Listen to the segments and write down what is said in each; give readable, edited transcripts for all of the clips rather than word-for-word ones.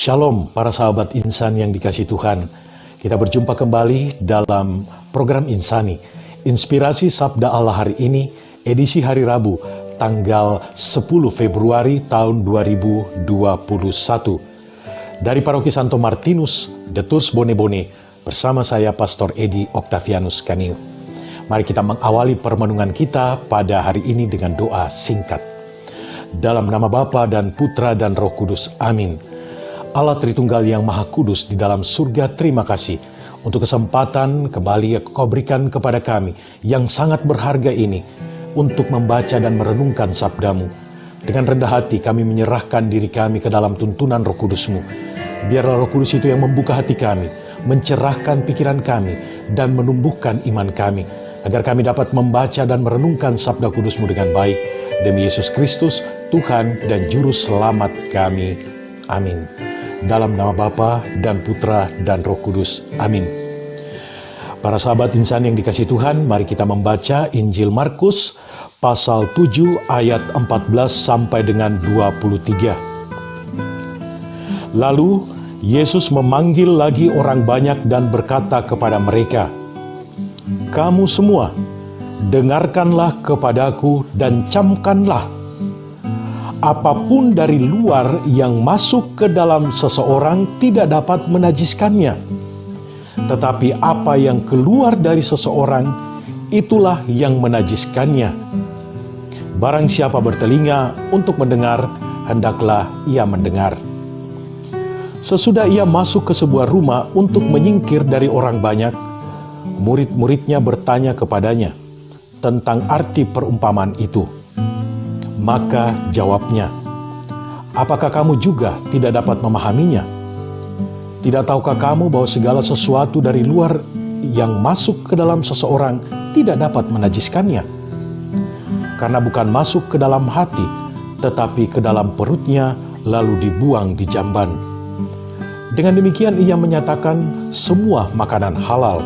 Shalom para sahabat insan yang dikasihi Tuhan. Kita berjumpa kembali dalam program Insani, Inspirasi Sabda Allah hari ini, edisi hari Rabu, tanggal 10 Februari tahun 2021. Dari Paroki Santo Martinus, De Tours Bone-Bone, bersama saya Pastor Edi Octavianus Kaniu. Mari kita mengawali permenungan kita pada hari ini dengan doa singkat. Dalam nama Bapa dan Putra dan Roh Kudus, amin. Allah Tritunggal yang Maha Kudus di dalam surga, terima kasih untuk kesempatan kembali yang Kau berikan kepada kami yang sangat berharga ini untuk membaca dan merenungkan sabda-Mu. Dengan rendah hati kami menyerahkan diri kami ke dalam tuntunan Roh Kudus-Mu. Biarlah Roh Kudus itu yang membuka hati kami, mencerahkan pikiran kami, dan menumbuhkan iman kami, agar kami dapat membaca dan merenungkan sabda Kudus-Mu dengan baik. Demi Yesus Kristus, Tuhan dan Juru Selamat kami. Amin. Dalam nama Bapa dan Putra dan Roh Kudus. Amin. Para sahabat insan yang dikasihi Tuhan, mari kita membaca Injil Markus pasal 7 ayat 14 sampai dengan 23. Lalu Yesus memanggil lagi orang banyak dan berkata kepada mereka, "Kamu semua, dengarkanlah kepadaku dan camkanlah. Apapun dari luar yang masuk ke dalam seseorang tidak dapat menajiskannya. Tetapi apa yang keluar dari seseorang, itulah yang menajiskannya. Barang siapa bertelinga untuk mendengar, hendaklah ia mendengar." Sesudah ia masuk ke sebuah rumah untuk menyingkir dari orang banyak, murid-muridnya bertanya kepadanya tentang arti perumpamaan itu. Maka jawabnya, "Apakah kamu juga tidak dapat memahaminya? Tidak tahukah kamu bahwa segala sesuatu dari luar yang masuk ke dalam seseorang tidak dapat menajiskannya? Karena bukan masuk ke dalam hati, tetapi ke dalam perutnya, lalu dibuang di jamban." Dengan demikian ia menyatakan semua makanan halal.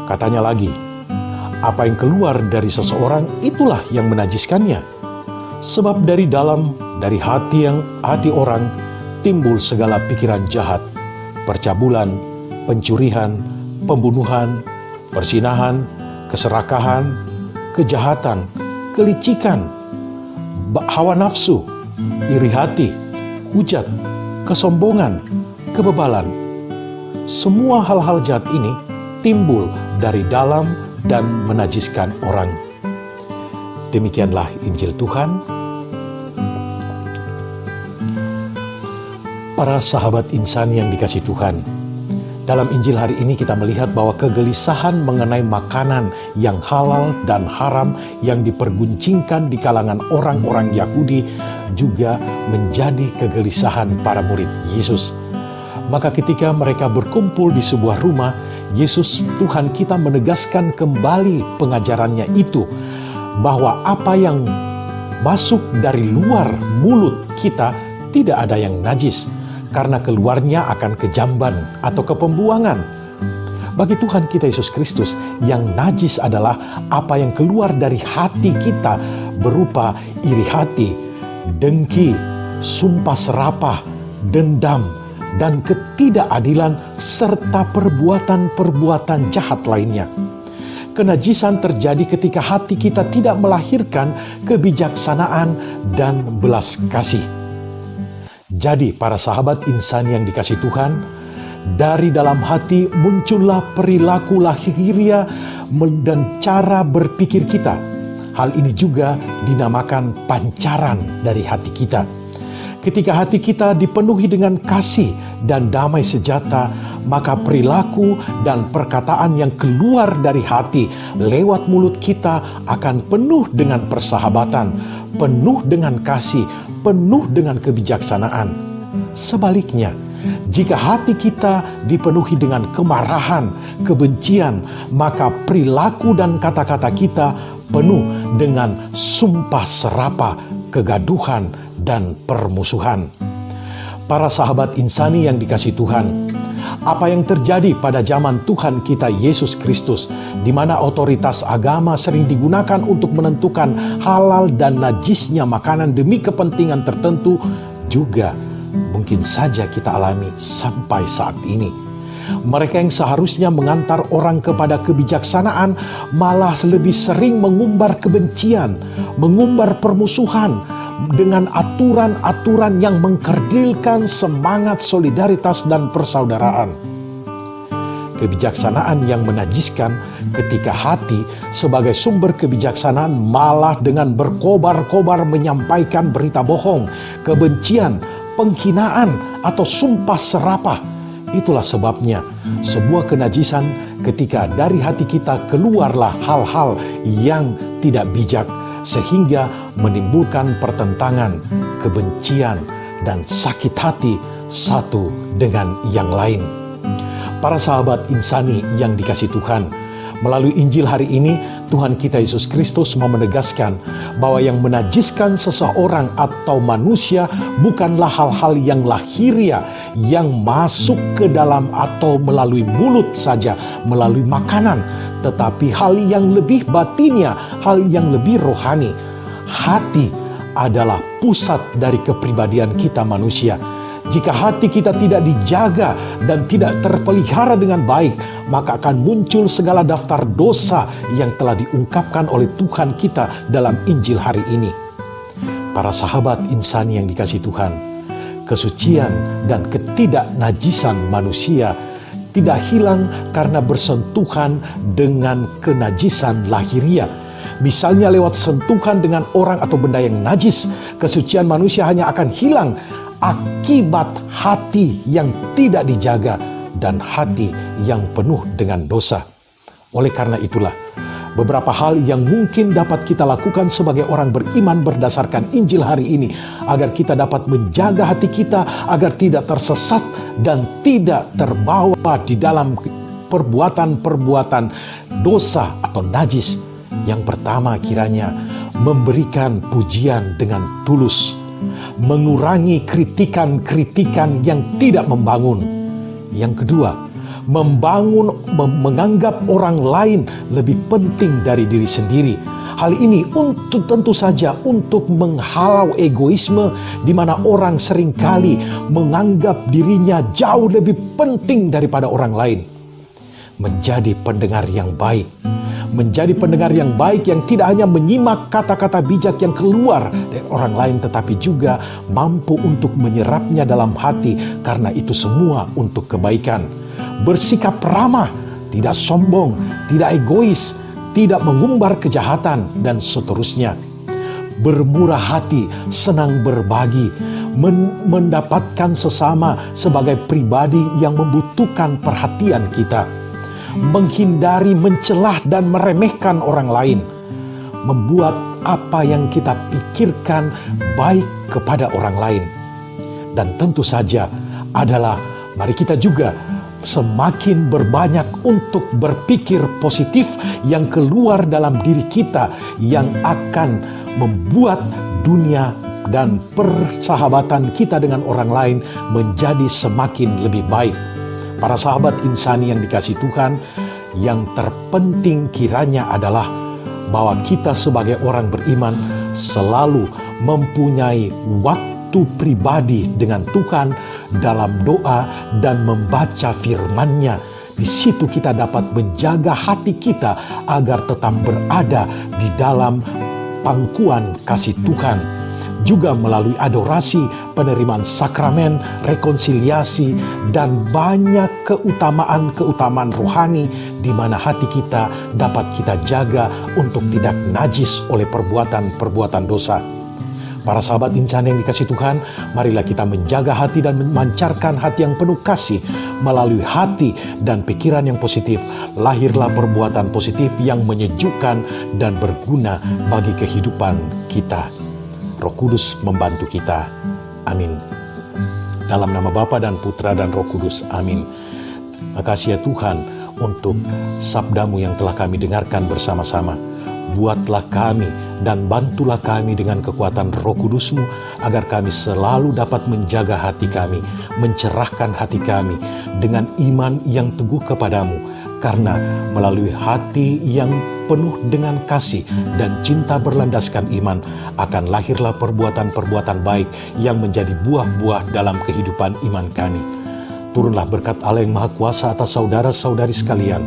Katanya lagi, "Apa yang keluar dari seseorang, itulah yang menajiskannya. Sebab dari dalam, dari hati orang, timbul segala pikiran jahat, percabulan, pencurian, pembunuhan, persinahan, keserakahan, kejahatan, kelicikan, hawa nafsu, iri hati, hujat, kesombongan, kebebalan. Semua hal-hal jahat ini timbul dari dalam dan menajiskan orang." Demikianlah Injil Tuhan. Para sahabat insan yang dikasihi Tuhan, dalam Injil hari ini kita melihat bahwa kegelisahan mengenai makanan yang halal dan haram yang diperguncingkan di kalangan orang-orang Yahudi juga menjadi kegelisahan para murid Yesus. Maka ketika mereka berkumpul di sebuah rumah, Yesus Tuhan kita menegaskan kembali pengajarannya itu, bahwa apa yang masuk dari luar mulut kita tidak ada yang najis, karena keluarnya akan ke jamban atau ke pembuangan. Bagi Tuhan kita Yesus Kristus, yang najis adalah apa yang keluar dari hati kita berupa iri hati, dengki, sumpah serapah, dendam, dan ketidakadilan serta perbuatan-perbuatan jahat lainnya. Kenajisan terjadi ketika hati kita tidak melahirkan kebijaksanaan dan belas kasih. Jadi para sahabat insan yang dikasihi Tuhan, dari dalam hati muncullah perilaku lahiriah dan cara berpikir kita. Hal ini juga dinamakan pancaran dari hati kita. Ketika hati kita dipenuhi dengan kasih dan damai sejahtera, maka perilaku dan perkataan yang keluar dari hati lewat mulut kita akan penuh dengan persahabatan, penuh dengan kasih, penuh dengan kebijaksanaan. Sebaliknya, jika hati kita dipenuhi dengan kemarahan, kebencian, maka perilaku dan kata-kata kita penuh dengan sumpah serapah, kegaduhan, dan permusuhan. Para sahabat insani yang dikasihi Tuhan, apa yang terjadi pada zaman Tuhan kita Yesus Kristus, di mana otoritas agama sering digunakan untuk menentukan halal dan najisnya makanan demi kepentingan tertentu, juga mungkin saja kita alami sampai saat ini. Mereka yang seharusnya mengantar orang kepada kebijaksanaan malah lebih sering mengumbar kebencian, mengumbar permusuhan dengan aturan-aturan yang mengkerdilkan semangat solidaritas dan persaudaraan. Kebijaksanaan yang menajiskan ketika hati sebagai sumber kebijaksanaan malah dengan berkobar-kobar menyampaikan berita bohong, kebencian, penghinaan, atau sumpah serapah. Itulah sebabnya sebuah kenajisan ketika dari hati kita keluarlah hal-hal yang tidak bijak sehingga menimbulkan pertentangan, kebencian, dan sakit hati satu dengan yang lain. Para sahabat insani yang dikasihi Tuhan, melalui Injil hari ini Tuhan kita Yesus Kristus mau menegaskan bahwa yang menajiskan seseorang atau manusia bukanlah hal-hal yang lahiriah yang masuk ke dalam atau melalui mulut saja, melalui makanan, tetapi hal yang lebih batinnya, hal yang lebih rohani. Hati adalah pusat dari kepribadian kita manusia. Jika hati kita tidak dijaga dan tidak terpelihara dengan baik, maka akan muncul segala daftar dosa yang telah diungkapkan oleh Tuhan kita dalam Injil hari ini. Para sahabat insani yang dikasihi Tuhan, kesucian dan ketidaknajisan manusia tidak hilang karena bersentuhan dengan kenajisan lahiriah. Misalnya lewat sentuhan dengan orang atau benda yang najis, kesucian manusia hanya akan hilang akibat hati yang tidak dijaga dan hati yang penuh dengan dosa. Oleh karena itulah, beberapa hal yang mungkin dapat kita lakukan sebagai orang beriman berdasarkan Injil hari ini, agar kita dapat menjaga hati kita, agar tidak tersesat dan tidak terbawa di dalam perbuatan-perbuatan dosa atau najis. Yang pertama kiranya memberikan pujian dengan tulus, mengurangi kritikan-kritikan yang tidak membangun. Yang kedua, menganggap orang lain lebih penting dari diri sendiri. Hal ini tentu saja untuk menghalau egoisme, di mana orang seringkali menganggap dirinya jauh lebih penting daripada orang lain. Menjadi pendengar yang baik, menjadi pendengar yang baik yang tidak hanya menyimak kata-kata bijak yang keluar dari orang lain, tetapi juga mampu untuk menyerapnya dalam hati, karena itu semua untuk kebaikan. Bersikap ramah, tidak sombong, tidak egois, tidak mengumbar kejahatan, dan seterusnya. Bermurah hati, senang berbagi, mendapatkan sesama sebagai pribadi yang membutuhkan perhatian kita. Menghindari mencelah dan meremehkan orang lain, membuat apa yang kita pikirkan baik kepada orang lain. Dan tentu saja adalah mari kita juga semakin berbanyak untuk berpikir positif yang keluar dalam diri kita, yang akan membuat dunia dan persahabatan kita dengan orang lain menjadi semakin lebih baik. Para sahabat insani yang dikasihi Tuhan, yang terpenting kiranya adalah bahwa kita sebagai orang beriman selalu mempunyai waktu pribadi dengan Tuhan dalam doa dan membaca firman-Nya. Di situ kita dapat menjaga hati kita agar tetap berada di dalam pangkuan kasih Tuhan. Juga melalui adorasi, penerimaan sakramen, rekonsiliasi, dan banyak keutamaan-keutamaan rohani di mana hati kita dapat kita jaga untuk tidak najis oleh perbuatan-perbuatan dosa. Para sahabat insan yang dikasihi Tuhan, marilah kita menjaga hati dan memancarkan hati yang penuh kasih. Melalui hati dan pikiran yang positif, lahirlah perbuatan positif yang menyejukkan dan berguna bagi kehidupan kita. Roh Kudus membantu kita. Amin. Dalam nama Bapa dan Putra dan Roh Kudus. Amin. Makasih ya Tuhan untuk sabda-Mu yang telah kami dengarkan bersama-sama. Buatlah kami dan bantulah kami dengan kekuatan Roh Kudus-Mu, agar kami selalu dapat menjaga hati kami, mencerahkan hati kami dengan iman yang teguh kepadamu, Karena melalui hati yang penuh dengan kasih dan cinta berlandaskan iman, akan lahirlah perbuatan-perbuatan baik yang menjadi buah-buah dalam kehidupan iman kami. Turunlah berkat Allah yang Maha Kuasa atas saudara-saudari sekalian,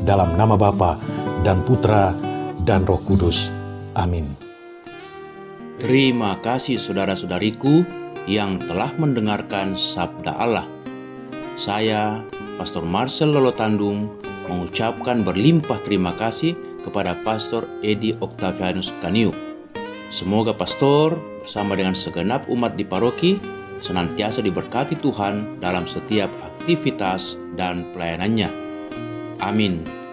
dalam nama Bapa dan Putra dan Roh Kudus. Amin. Terima kasih saudara-saudariku yang telah mendengarkan Sabda Allah. Saya, Pastor Marcel Lolotandung, mengucapkan berlimpah terima kasih kepada Pastor Edi Octavianus Kaniu. Semoga Pastor bersama dengan segenap umat di paroki senantiasa diberkati Tuhan dalam setiap aktivitas dan pelayanannya. Amin.